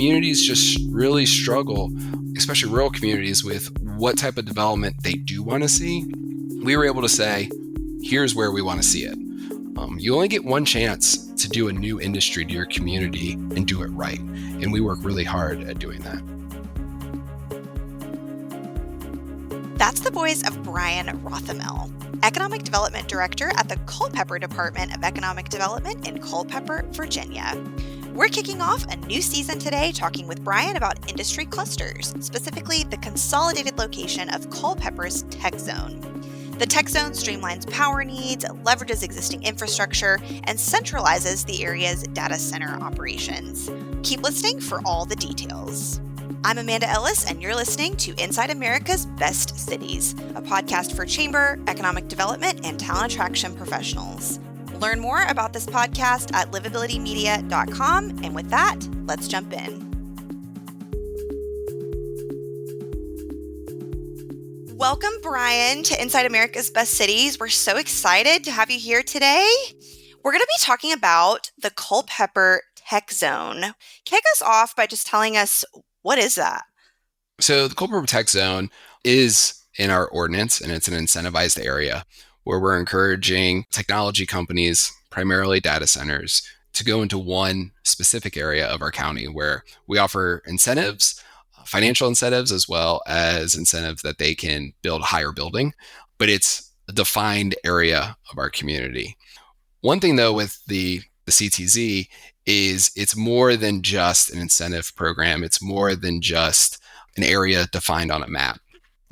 communities just really struggle, especially rural communities, with what type of development they do want to see. We were able to say, here's where we want to see it. You only get one chance to do a new industry to your community and do it right. And we work really hard at doing that. That's the voice of Brian Rothamel, Economic Development Director at the Culpeper Department of Economic Development in Culpeper, Virginia. We're kicking off a new season today talking with Brian about industry clusters, specifically the consolidated location of Culpeper's Tech Zone. The Tech Zone streamlines power needs, leverages existing infrastructure, and centralizes the area's data center operations. Keep listening for all the details. I'm Amanda Ellis, and you're listening to Inside America's Best Cities, a podcast for chamber, economic development, and talent attraction professionals. Learn more about this podcast at livabilitymedia.com. And with that, let's jump in. Welcome, Brian, to Inside America's Best Cities. We're so excited to have you here today. We're going to be talking about the Culpeper Tech Zone. Kick us off by just telling us, what is that? So the Culpeper Tech Zone is in our ordinance, and it's an incentivized area where we're encouraging technology companies, primarily data centers, to go into one specific area of our county where we offer incentives, financial incentives, as well as incentives that they can build a higher building, but it's a defined area of our community. One thing though with the CTZ is it's more than just an incentive program. It's more than just an area defined on a map.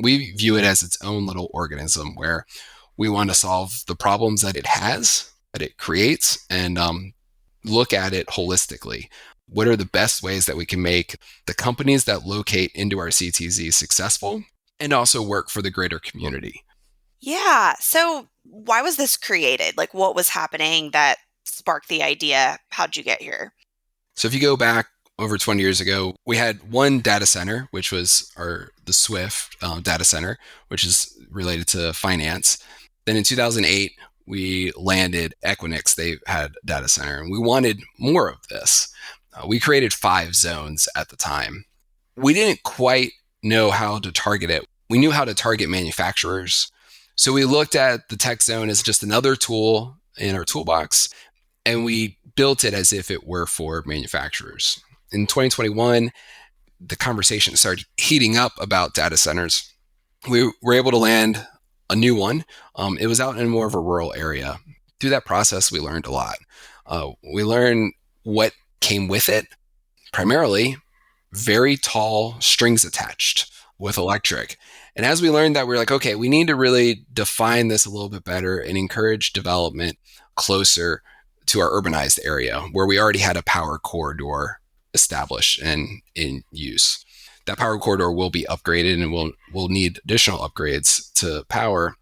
We view it as its own little organism where we want to solve the problems that it has, that it creates, and look at it holistically. What are the best ways that we can make the companies that locate into our CTZ successful and also work for the greater community? Yeah. So why was this created? Like, what was happening that sparked the idea? How'd you get here? So if you go back over 20 years ago, we had one data center, which was the Swift data center, which is related to finance. Then in 2008, we landed Equinix. They had a data center, and we wanted more of this. We created 5 zones at the time. We didn't quite know how to target it. We knew how to target manufacturers. So we looked at the tech zone as just another tool in our toolbox, and we built it as if it were for manufacturers. In 2021, the conversation started heating up about data centers. We were able to land a new one. It was out in more of a rural area. Through that process, we learned a lot. We learned what came with it, primarily very tall strings attached with electric. And as we learned that, we were like, okay, we need to really define this a little bit better and encourage development closer to our urbanized area where we already had a power corridor established and in use. That power corridor will be upgraded and we'll need additional upgrades to power.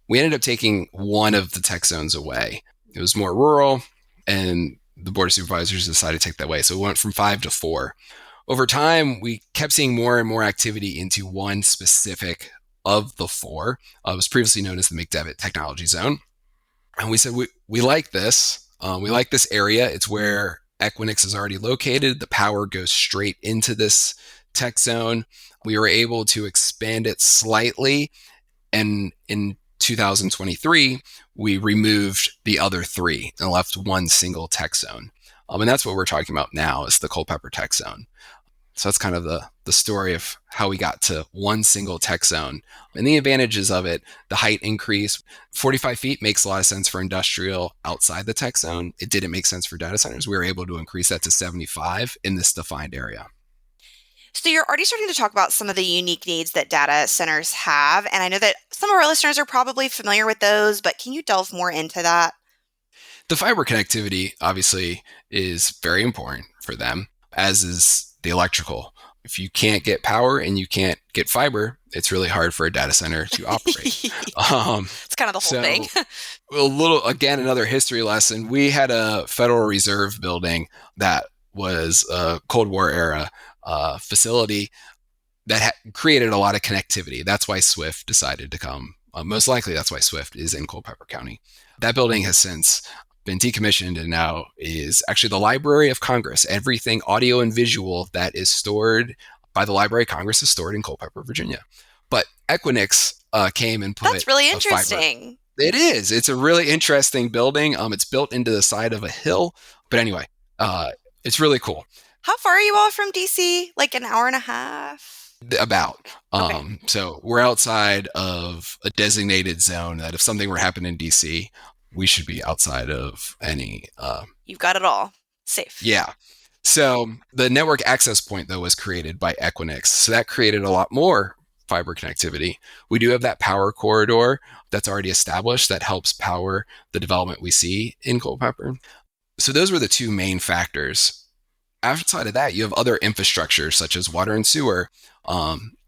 We ended up taking one of the tech zones away. It was more rural, and the Board of Supervisors decided to take that away. So we went from 5 to 4. Over time, we kept seeing more and more activity into one specific of the 4. It was previously known as the McDevitt Technology Zone. And we said, we like this. We like this area. It's where Equinix is already located. The power goes straight into this tech zone. We were able to expand it slightly. And in 2023, we removed the other 3 and left one single tech zone. And that's what we're talking about now is the Culpeper Tech Zone. So that's kind of the story of how we got to one single tech zone. And the advantages of it, the height increase, 45 feet makes a lot of sense for industrial outside the tech zone. It didn't make sense for data centers. We were able to increase that to 75 in this defined area. So you're already starting to talk about some of the unique needs that data centers have. And I know that some of our listeners are probably familiar with those, but can you delve more into that? The fiber connectivity obviously is very important for them, as is the electrical. If you can't get power and you can't get fiber, it's really hard for a data center to operate. It's kind of the whole thing. Another history lesson. We had a Federal Reserve building that was a Cold War era facility that created a lot of connectivity. That's why Swift decided to come. Most likely that's why Swift is in Culpeper County. That building has since been decommissioned and now is actually the Library of Congress. Everything audio and visual that is stored by the Library of Congress is stored in Culpeper, Virginia. But Equinix came and put That's really a fiber. interesting. It is. It's a really interesting building. It's built into the side of a hill. But anyway, it's really cool. How far are you all from DC? Like an hour and a half? About. Okay. So we're outside of a designated zone that if something were happening in DC, we should be outside of any. You've got it all. Safe. Yeah. So the network access point, though, was created by Equinix. So that created a lot more fiber connectivity. We do have that power corridor that's already established that helps power the development we see in Culpeper. So those were the two main factors. Outside of that, you have other infrastructure such as water and sewer.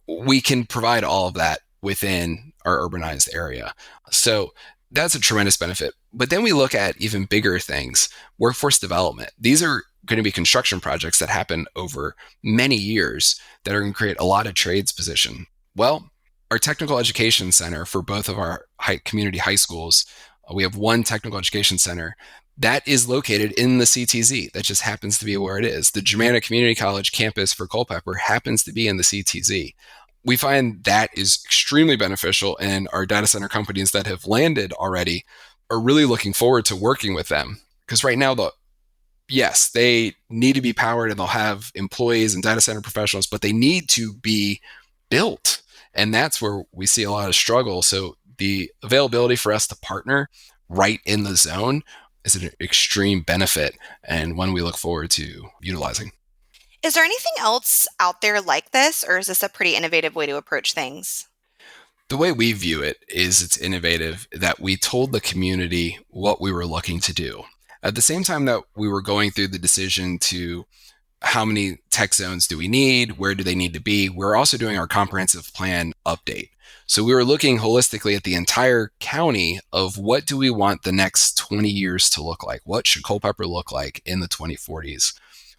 We can provide all of that within our urbanized area. So that's a tremendous benefit. But then we look at even bigger things, workforce development. These are going to be construction projects that happen over many years that are going to create a lot of trades position. Well, our technical education center for both of our community high schools, we have one technical education center that is located in the CTZ. That just happens to be where it is. The Germanna Community College campus for Culpeper happens to be in the CTZ. We find that is extremely beneficial, and our data center companies that have landed already are really looking forward to working with them. Because right now, yes, they need to be powered and they'll have employees and data center professionals, but they need to be built. And that's where we see a lot of struggle. So the availability for us to partner right in the zone is an extreme benefit and one we look forward to utilizing. Is there anything else out there like this, or is this a pretty innovative way to approach things? The way we view it is it's innovative that we told the community what we were looking to do. At the same time that we were going through the decision to how many tech zones do we need? Where do they need to be? We're also doing our comprehensive plan update. So we were looking holistically at the entire county of what do we want the next 20 years to look like? What should Culpeper look like in the 2040s?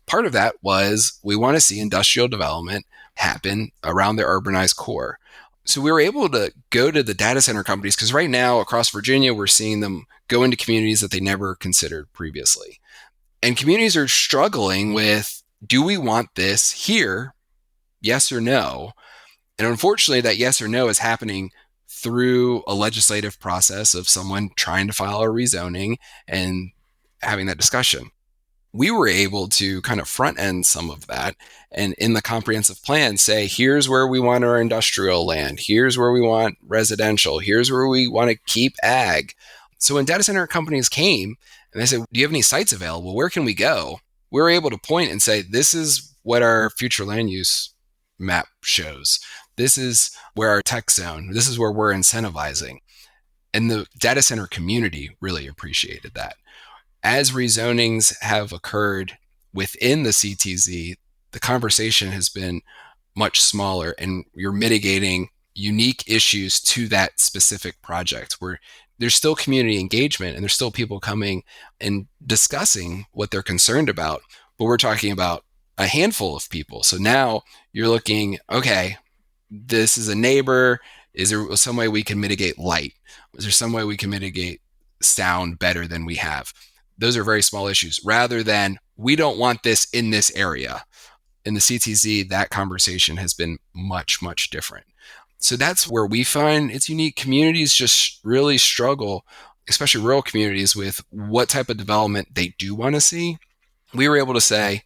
Part of that was we want to see industrial development happen around the urbanized core. So we were able to go to the data center companies because right now across Virginia, we're seeing them go into communities that they never considered previously. And communities are struggling with, do we want this here? Yes or no? And unfortunately, that yes or no is happening through a legislative process of someone trying to file a rezoning and having that discussion. We were able to kind of front end some of that and in the comprehensive plan say, here's where we want our industrial land, here's where we want residential, here's where we want to keep ag. So when data center companies came and they said, do you have any sites available? Where can we go? We were able to point and say, this is what our future land use map shows. This is where our tech zone, this is where we're incentivizing. And the data center community really appreciated that. As rezonings have occurred within the CTZ, the conversation has been much smaller and you're mitigating unique issues to that specific project where there's still community engagement and there's still people coming and discussing what they're concerned about. But we're talking about a handful of people. So now you're looking, okay, this is a neighbor. Is there some way we can mitigate light? Is there some way we can mitigate sound better than we have? Those are very small issues rather than we don't want this in this area. In the CTZ, that conversation has been much, much different. So that's where we find it's unique. Communities just really struggle, especially rural communities, with what type of development they do want to see. We were able to say,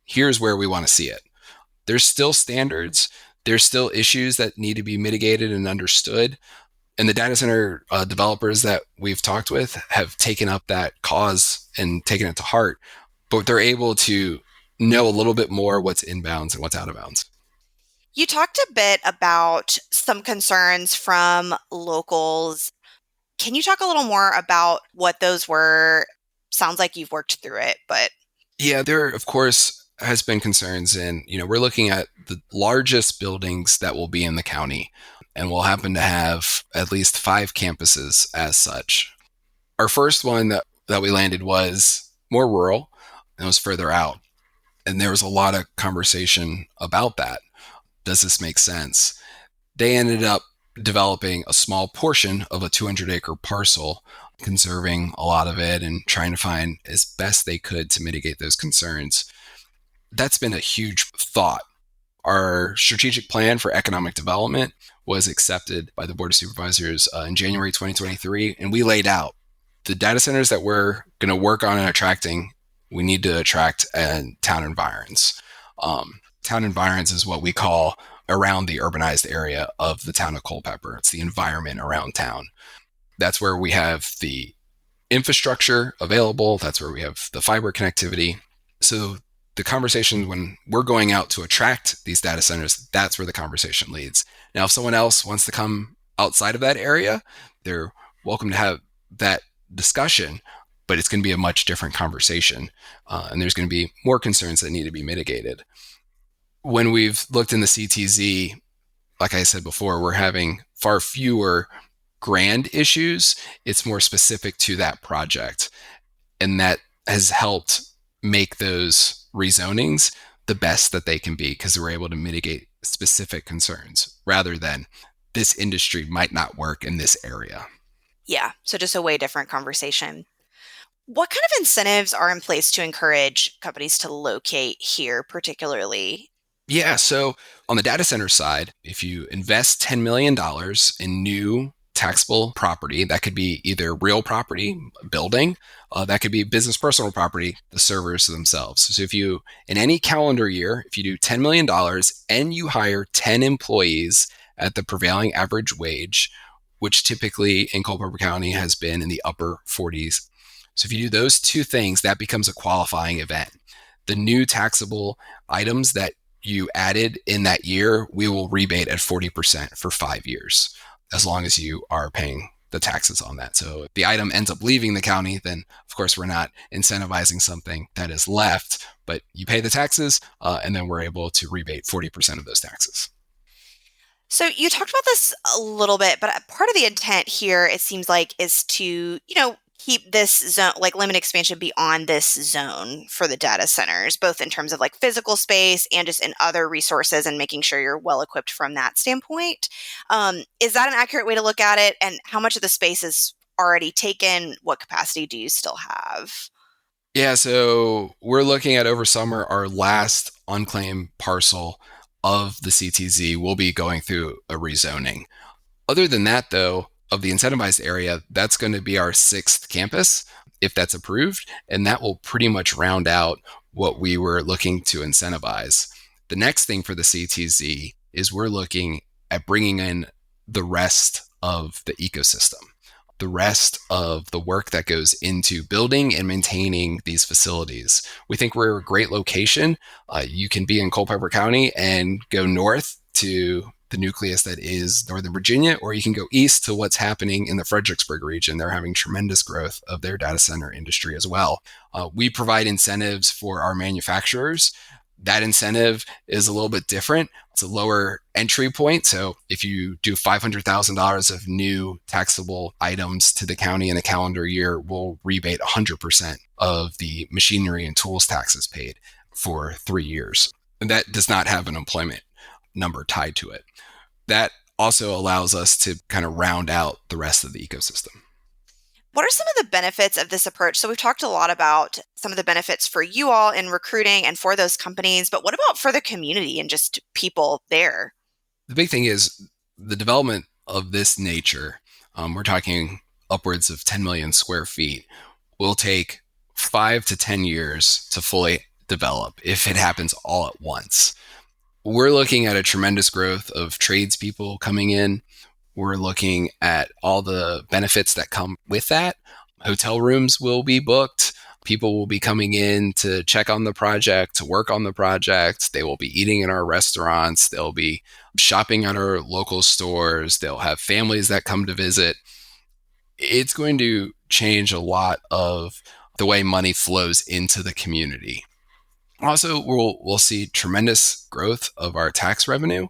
here's where we want to see it. There's still standards. There's still issues that need to be mitigated and understood. And the data center developers that we've talked with have taken up that cause and taken it to heart, but they're able to know a little bit more what's inbounds and what's out of bounds. You talked a bit about some concerns from locals. Can you talk a little more about what those were? Sounds like you've worked through it, but Yeah, there, of course, has been concerns. And, we're looking at the largest buildings that will be in the county, and we'll happen to have at least 5 campuses as such. Our first one that we landed was more rural and was further out. And there was a lot of conversation about that. Does this make sense? They ended up developing a small portion of a 200-acre parcel, conserving a lot of it and trying to find as best they could to mitigate those concerns. That's been a huge thought. Our strategic plan for economic development was accepted by the Board of Supervisors in January 2023, and we laid out the data centers that we're going to work on and attracting. We need to attract town environs. Town environs is what we call around the urbanized area of the town of Culpeper. It's the environment around town. That's where we have the infrastructure available. That's where we have the fiber connectivity. So the conversation when we're going out to attract these data centers, that's where the conversation leads. Now, if someone else wants to come outside of that area, they're welcome to have that discussion, but it's going to be a much different conversation. And there's going to be more concerns that need to be mitigated. When we've looked in the CTZ, like I said before, we're having far fewer grand issues. It's more specific to that project. And that has helped make those rezonings the best that they can be because we're able to mitigate specific concerns rather than this industry might not work in this area. Yeah, so just a way different conversation. What kind of incentives are in place to encourage companies to locate here, particularly? Yeah, so on the data center side, if you invest $10 million in new taxable property, that could be either real property, building, that could be business personal property, the servers themselves. So if you, in any calendar year, if you do $10 million and you hire 10 employees at the prevailing average wage, which typically in Culpeper County has been in the upper 40s. So if you do those two things, that becomes a qualifying event. The new taxable items that you added in that year, we will rebate at 40% for 5 years, as long as you are paying the taxes on that. So if the item ends up leaving the county, then of course we're not incentivizing something that is left, but you pay the taxes and then we're able to rebate 40% of those taxes. So you talked about this a little bit, but part of the intent here, it seems like, is to, keep this zone, like limit expansion beyond this zone for the data centers, both in terms of like physical space and just in other resources and making sure you're well equipped from that standpoint. Is that an accurate way to look at it? And how much of the space is already taken? What capacity do you still have? Yeah, so we're looking at over summer, our last unclaimed parcel of the CTZ will be going through a rezoning. Other than that, though, of the incentivized area, that's going to be our sixth campus, if that's approved, and that will pretty much round out what we were looking to incentivize. The next thing for the CTZ is we're looking at bringing in the rest of the ecosystem, the rest of the work that goes into building and maintaining these facilities. We think we're a great location. You can be in Culpeper County and go north to the nucleus that is Northern Virginia, or you can go east to what's happening in the Fredericksburg region. They're having tremendous growth of their data center industry as well. We provide incentives for our manufacturers. That incentive is a little bit different. It's a lower entry point. So if you do $500,000 of new taxable items to the county in a calendar year, we'll rebate 100% of the machinery and tools taxes paid for 3 years. And that does not have an employment number tied to it. That also allows us to kind of round out the rest of the ecosystem. What are some of the benefits of this approach? So we've talked a lot about some of the benefits for you all in recruiting and for those companies, but what about for the community and just people there? The big thing is the development of this nature. We're talking upwards of 10 million square feet will take 5 to 10 years to fully develop if it happens all at once. We're looking at a tremendous growth of tradespeople coming in. We're looking at all the benefits that come with that. Hotel rooms will be booked. People will be coming in to check on the project, to work on the project. They will be eating in our restaurants. They'll be shopping at our local stores. They'll have families that come to visit. It's going to change a lot of the way money flows into the community. Also, we'll see tremendous growth of our tax revenue.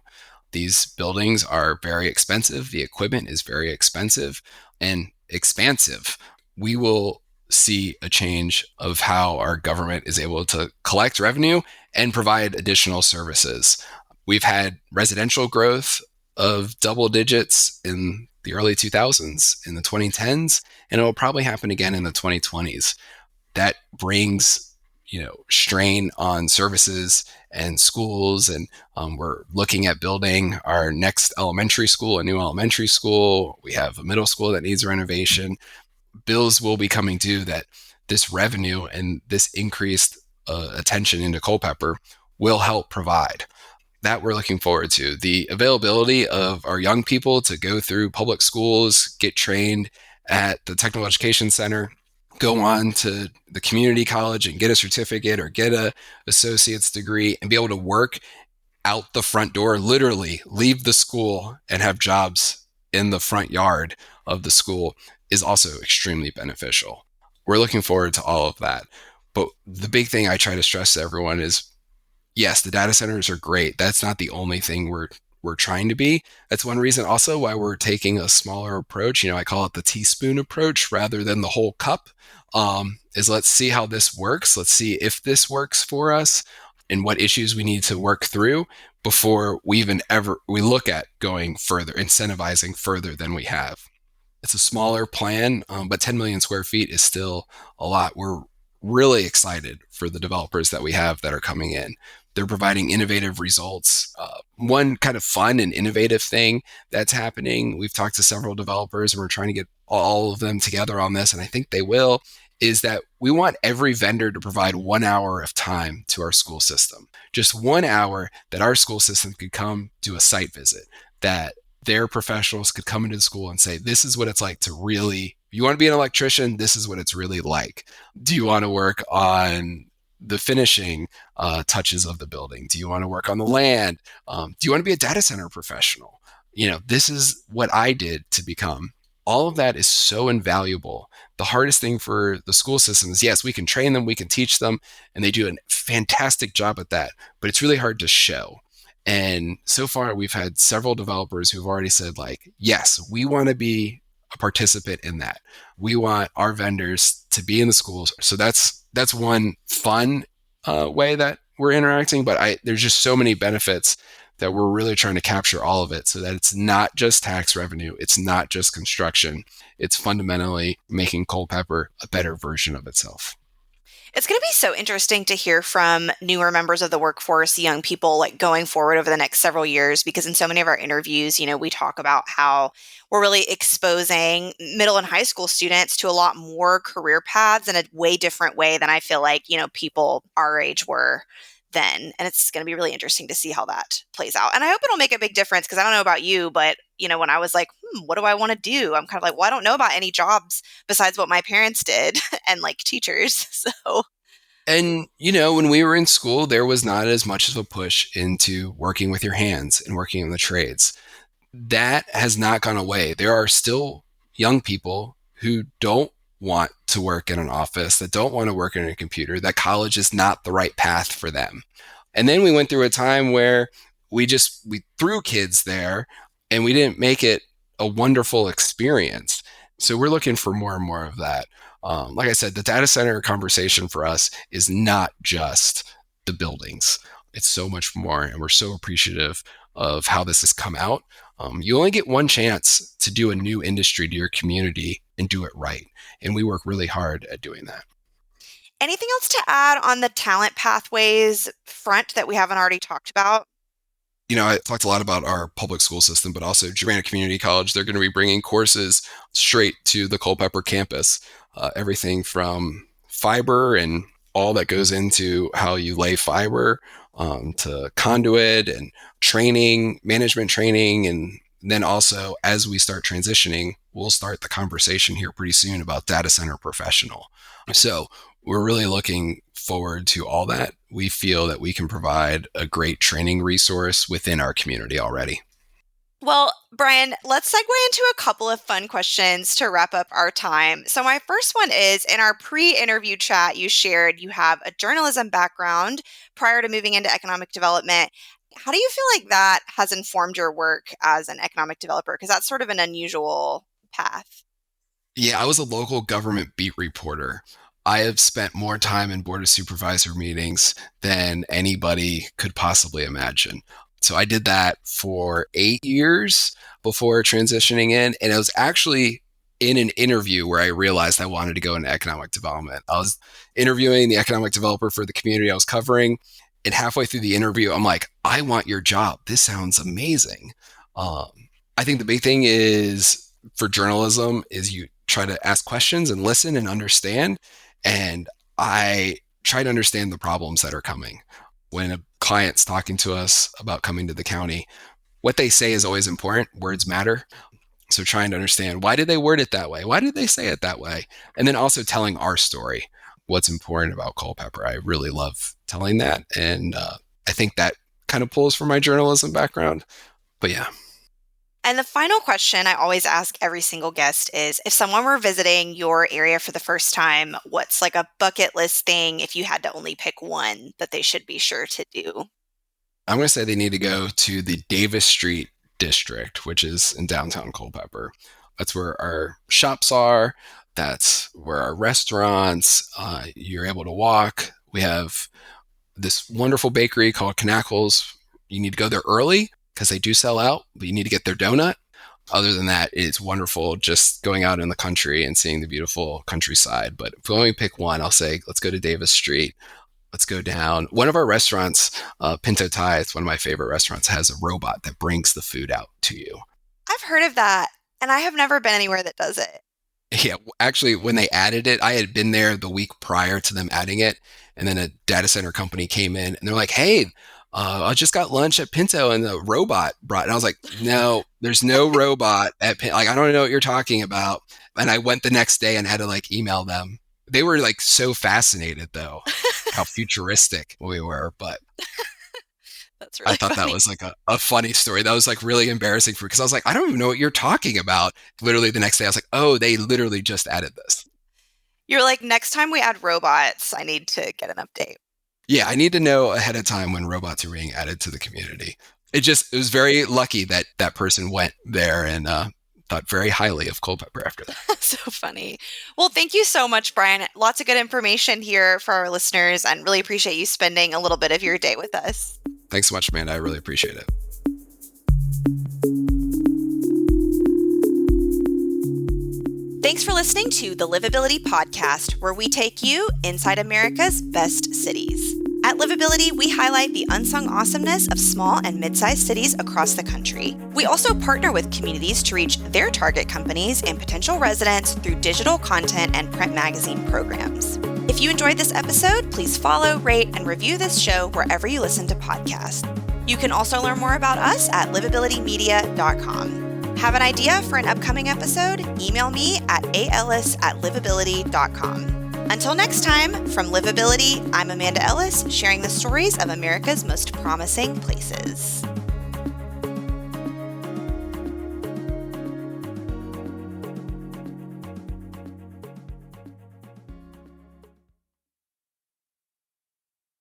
These buildings are very expensive. The equipment is very expensive and expansive. We will see a change of how our government is able to collect revenue and provide additional services. We've had residential growth of double digits in the early 2000s, in the 2010s, and it will probably happen again in the 2020s. That brings, strain on services and schools, and we're looking at building our next elementary school, a new elementary school. We have a middle school that needs renovation. Bills will be coming due that this revenue and this increased attention into Culpeper will help provide. That we're looking forward to. The availability of our young people to go through public schools, get trained at the Technical Education Center, go on to the community college and get a certificate or get a associate's degree and be able to work out the front door, literally leave the school and have jobs in the front yard of the school, is also extremely beneficial. We're looking forward to all of that. But the big thing I try to stress to everyone is, yes, the data centers are great. That's not the only thing we're trying to be. That's one reason also why we're taking a smaller approach. I call it the teaspoon approach rather than the whole cup. Is let's see how this works. Let's see if this works for us and what issues we need to work through before we look at going further, incentivizing further than we have. It's a smaller plan, but 10 million square feet is still a lot. We're really excited for the developers that we have that are coming in. They're providing innovative results. One kind of fun and innovative thing that's happening, we've talked to several developers and we're trying to get all of them together on this, and I think they will, is that we want every vendor to provide 1 hour of time to our school system. Just 1 hour that our school system could come do a site visit, that their professionals could come into the school and say, this is what it's like to really, you want to be an electrician, this is what it's really like. Do you want to work on the finishing touches of the building? Do you want to work on the land? Do you want to be a data center professional? This is what I did to become. All of that is so invaluable. The hardest thing for the school system is, yes, we can train them, we can teach them, and they do a fantastic job at that, but it's really hard to show. And so far, we've had several developers who've already said, like, yes, we want to be a participant in that. We want our vendors to be in the schools. So that's one fun way that we're interacting. But there's just so many benefits that we're really trying to capture all of it so that it's not just tax revenue. It's not just construction. It's fundamentally making Culpeper a better version of itself. It's going to be so interesting to hear from newer members of the workforce, young people, like going forward over the next several years, because in so many of our interviews, we talk about how we're really exposing middle and high school students to a lot more career paths in a way different way than I feel like, people our age were then. And it's going to be really interesting to see how that plays out. And I hope it'll make a big difference, because I don't know about you, but when I was like, what do I want to do? I'm kind of like, well, I don't know about any jobs besides what my parents did and like teachers. So. And, when we were in school, there was not as much of a push into working with your hands and working in the trades. That has not gone away. There are still young people who don't want to work in an office, that don't want to work in a computer, that college is not the right path for them. And then we went through a time where we threw kids there and we didn't make it a wonderful experience. So we're looking for more and more of that. Like I said, the data center conversation for us is not just the buildings. It's so much more, and we're so appreciative of how this has come out. You only get one chance to do a new industry to your community and do it right. And we work really hard at doing that. Anything else to add on the talent pathways front that we haven't already talked about? I talked a lot about our public school system, but also Jurana Community College. They're going to be bringing courses straight to the Culpeper campus. Everything from fiber and all that goes into how you lay fiber, to conduit and training, management training. And then also, as we start transitioning, we'll start the conversation here pretty soon about data center professional. So we're really looking forward to all that. We feel that we can provide a great training resource within our community already. Well, Brian, let's segue into a couple of fun questions to wrap up our time. So my first one is, in our pre-interview chat, you shared you have a journalism background prior to moving into economic development. How do you feel like that has informed your work as an economic developer? Because that's sort of an unusual path. Yeah, I was a local government beat reporter. I have spent more time in Board of Supervisor meetings than anybody could possibly imagine. So I did that for 8 years before transitioning in. And it was actually in an interview where I realized I wanted to go into economic development. I was interviewing the economic developer for the community I was covering. And halfway through the interview, I'm like, I want your job. This sounds amazing. Um, I think the big thing is for journalism is you try to ask questions and listen and understand. And I try to understand the problems that are coming. When a client's talking to us about coming to the county, what they say is always important. Words matter. So trying to understand, why did they word it that way? Why did they say it that way? And then also telling our story, what's important about Culpeper. I really love telling that. And I think that kind of pulls from my journalism background. But yeah. And the final question I always ask every single guest is, if someone were visiting your area for the first time, what's like a bucket list thing if you had to only pick one that they should be sure to do? I'm going to say they need to go to the Davis Street district, which is in downtown Culpeper. That's where our shops are. That's where our restaurants, you're able to walk. We have this wonderful bakery called Knackles. You need to go there early because they do sell out, but you need to get their donut. Other than that, it's wonderful just going out in the country and seeing the beautiful countryside. But if we only pick one, I'll say, let's go to Davis Street. Let's go down. One of our restaurants, Pinto Thai, it's one of my favorite restaurants, has a robot that brings the food out to you. I've heard of that, and I have never been anywhere that does it. Yeah, actually, when they added it, I had been there the week prior to them adding it. And then a data center company came in and they're like, hey, I just got lunch at Pinto and the robot brought. And I was like, no, there's no robot at Pinto. Like, I don't know what you're talking about. And I went the next day and had to like email them. They were like so fascinated though, how futuristic we were. But That's I really thought that funny. was like a funny story. That was like really embarrassing for me because I was like, I don't even know what you're talking about. Literally the next day, I was like, oh, they literally just added this. You're like, next time we add robots, I need to get an update. Yeah, I need to know ahead of time when robots are being added to the community. It was very lucky that that person went there and thought very highly of Culpeper after that. So funny. Well, thank you so much, Brian. Lots of good information here for our listeners, and really appreciate you spending a little bit of your day with us. Thanks so much, Amanda. I really appreciate it. Thanks for listening to the Livability Podcast, where we take you inside America's best cities. At Livability, we highlight the unsung awesomeness of small and mid-sized cities across the country. We also partner with communities to reach their target companies and potential residents through digital content and print magazine programs. If you enjoyed this episode, please follow, rate, and review this show wherever you listen to podcasts. You can also learn more about us at livabilitymedia.com. Have an idea for an upcoming episode? Email me at aellis@livability.com. Until next time, from Livability, I'm Amanda Ellis, sharing the stories of America's most promising places.